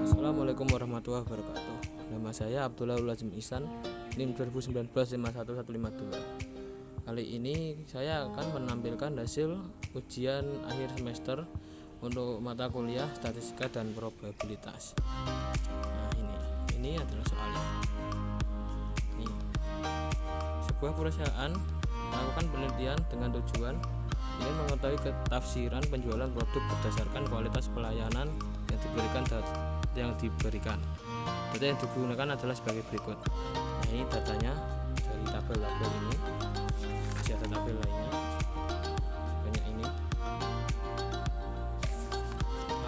Assalamualaikum warahmatullahi wabarakatuh. Nama saya Abdullah Ulazim Ihsan, NIM 2019 51152. Kali ini saya akan menampilkan hasil ujian akhir semester untuk mata kuliah statistika dan probabilitas. Nah, ini adalah soalnya. Ini. Sebuah perusahaan melakukan penelitian dengan tujuan ingin mengetahui ketafsiran penjualan produk berdasarkan kualitas pelayanan yang diberikan. Data yang digunakan adalah sebagai berikut. Nah, ini datanya dari tabel-tabel ini. Masih ada tabel lainnya. Banyak ini.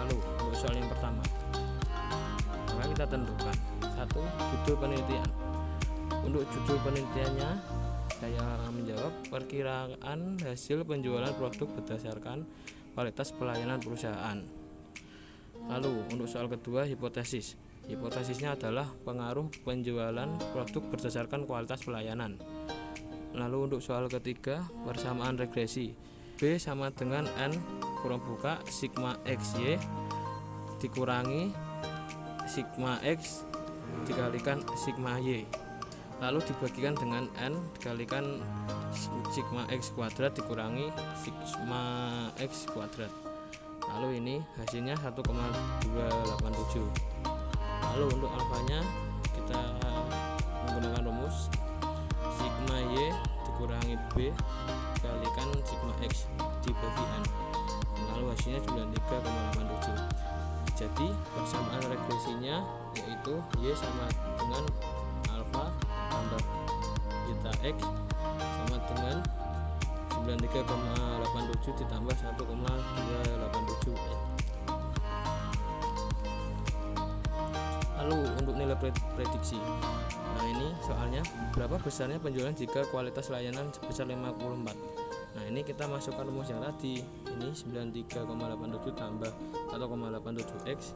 Lalu untuk soal yang pertama, maka kita tentukan satu judul penelitian. Untuk judul penelitiannya saya menjawab perkiraan hasil penjualan produk berdasarkan kualitas pelayanan perusahaan. Lalu untuk soal kedua, hipotesis. Hipotesisnya adalah pengaruh penjualan produk berdasarkan kualitas pelayanan. Lalu untuk soal ketiga, persamaan regresi. B sama dengan N kurang buka sigma XY dikurangi sigma X dikalikan sigma Y. Lalu dibagikan dengan N dikalikan sigma X kuadrat dikurangi sigma X kuadrat. Lalu ini hasilnya 1,287. Lalu untuk alfanya kita menggunakan rumus sigma Y dikurangi B dikalikan sigma X dibagi N. Lalu hasilnya 93,87. Jadi persamaan regresinya yaitu Y sama dengan alfa tambah beta X sama dengan 93,87 ditambah 1,287. Lalu untuk nilai prediksi. Nah, ini soalnya berapa besarnya penjualan jika kualitas layanan sebesar 54. Nah, ini kita masukkan rumus yang tadi. Ini 93,87 tambah 1,87x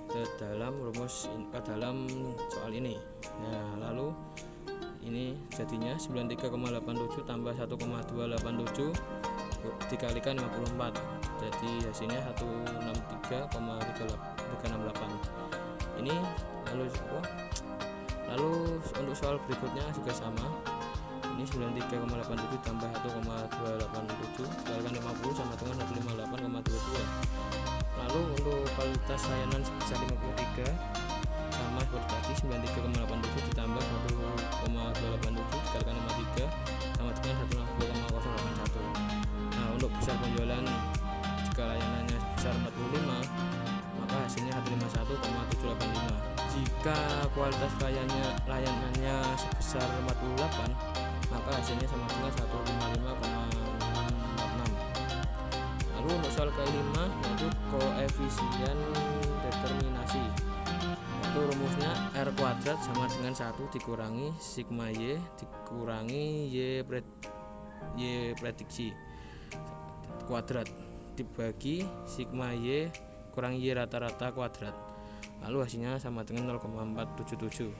ke dalam rumus ke dalam soal ini. Nah, lalu ini jadinya 93,87 tambah 1,287 dikalikan 54. Jadi hasilnya 163,368. Ini lalu untuk soal berikutnya juga sama. Ini 93,87 tambah 1,287 dikalikan 50 sama dengan 158,22. Lalu untuk kualitas layanan sebesar 53 sama seperti tadi, 93,87 ditambah 1,287 dikalikan 53 sama dengan 160,081. Nah, untuk besar penjualan jika layanannya sebesar 45 maka hasilnya 151,785. Jika kualitas layanannya sebesar 48 maka hasilnya sama dengan 155,46. Lalu untuk soal kelima yaitu koefisien determinasi. Itu rumusnya R kuadrat sama dengan 1 dikurangi sigma Y dikurangi Y prediksi kuadrat dibagi sigma Y kurangi Y rata-rata kuadrat. Lalu hasilnya sama dengan 0,477.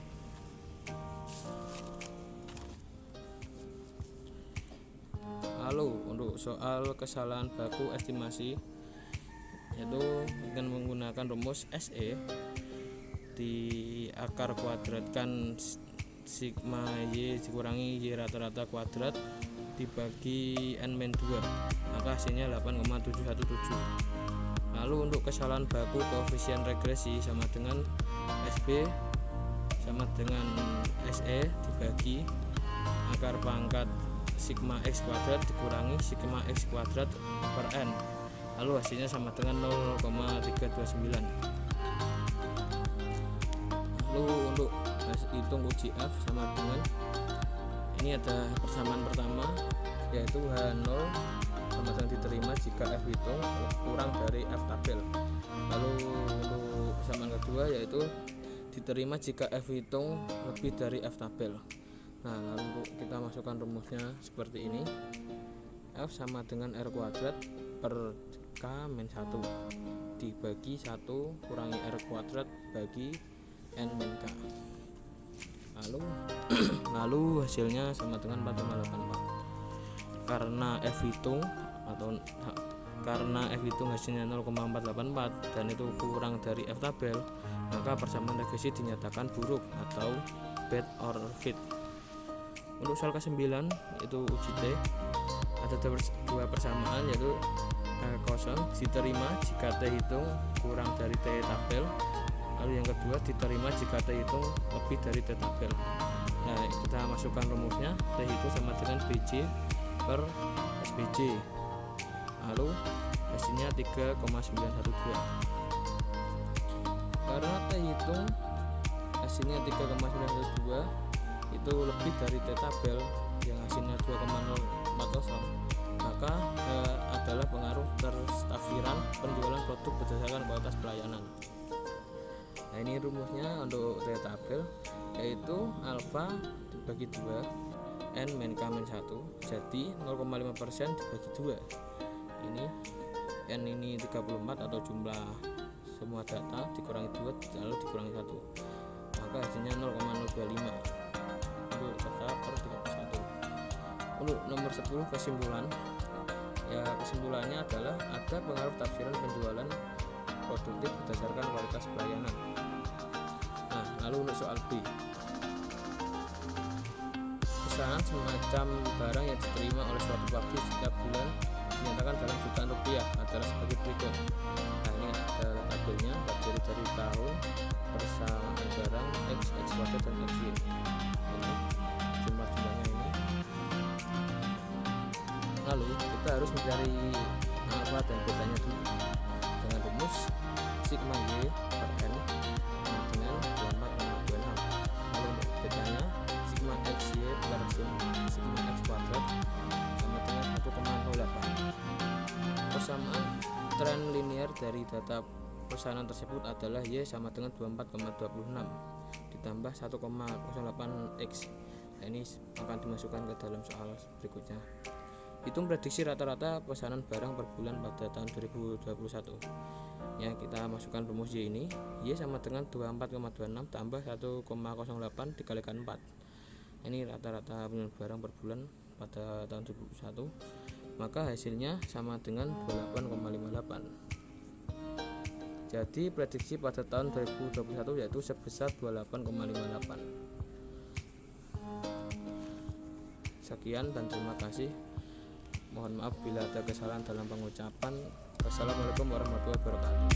Lalu untuk soal kesalahan baku estimasi yaitu dengan menggunakan rumus SE di akar kuadratkan sigma Y dikurangi Y rata-rata kuadrat dibagi N-2 maka hasilnya 8,717. Lalu untuk kesalahan baku koefisien regresi sama dengan SB sama dengan SE dibagi akar pangkat sigma X kuadrat dikurangi sigma X kuadrat per N. Lalu hasilnya sama dengan 0,329. Lalu untuk hitung uji F sama dengan ini ada persamaan pertama yaitu H0 sama dengan diterima jika F hitung kurang dari F tabel. Lalu untuk persamaan kedua yaitu diterima jika F hitung lebih dari F tabel. Nah, lalu kita masukkan rumusnya seperti ini. F sama dengan R kuadrat per K-1 dibagi 1 kurangi R kuadrat bagi N-K. Lalu hasilnya sama dengan 4,84. Karena F hitung atau karena F hitung hasilnya 0,484 dan itu kurang dari F tabel, maka persamaan regresi dinyatakan buruk atau bad or fit. Untuk soal ke-9 itu uji T, ada dua persamaan, yaitu kosong diterima jika T hitung kurang dari T tabel, lalu yang kedua diterima jika T hitung lebih dari T tabel. Nah, kita masukkan rumusnya. T itu sama dengan BJ per SBJ, lalu hasilnya 3,912. Karena T hitung hasilnya 3,912 itu lebih dari T tabel yang hasilnya 2,040, maka adalah pengaruh terstafiran penjualan produk berdasarkan kualitas pelayanan. Nah, ini rumusnya untuk T tabel, yaitu alfa dibagi 2 n min k min 1, jadi 0,5% dibagi 2. Ini n ini 34 atau jumlah semua data dikurangi 2 lalu dikurangi 1, maka hasilnya 0,025 untuk data per 31. Untuk nomor 10 kesimpulan, ya kesimpulannya adalah ada pengaruh tafsiran penjualan produktif berdasarkan kualitas pelayanan. Nah, lalu untuk soal B, pesanan semacam barang yang diterima oleh suatu pabrik setiap bulan dinyatakan dalam jutaan rupiah adalah sebagai berikut. Nah, ini ada tabelnya, terdiri dari tahun, persamaan barang X, X watt dan X Y. Ini jumlah-jumlahnya ini. Lalu kita harus mencari alfa dan betanya dulu dengan rumus sigma Y per N sama dengan 24,26. Lalu untuk betanya sigma X Y per sigma X kuadrat sama dengan 1,08. Persamaan tren linear dari data pesanan tersebut adalah Y sama dengan 24,26 ditambah 1,08 X. Nah, ini akan dimasukkan ke dalam soal berikutnya. Hitung prediksi rata-rata pesanan barang per bulan pada tahun 2021. Ya, kita masukkan rumus Y ini. Y sama dengan 24,26 tambah 1,08 dikalikan 4. Ini rata-rata penjualan barang per bulan pada tahun 2021. Maka hasilnya sama dengan 28,58. Jadi prediksi pada tahun 2021 yaitu sebesar 28,58. Sekian dan terima kasih. Mohon maaf bila ada kesalahan dalam pengucapan. Wassalamualaikum warahmatullahi wabarakatuh.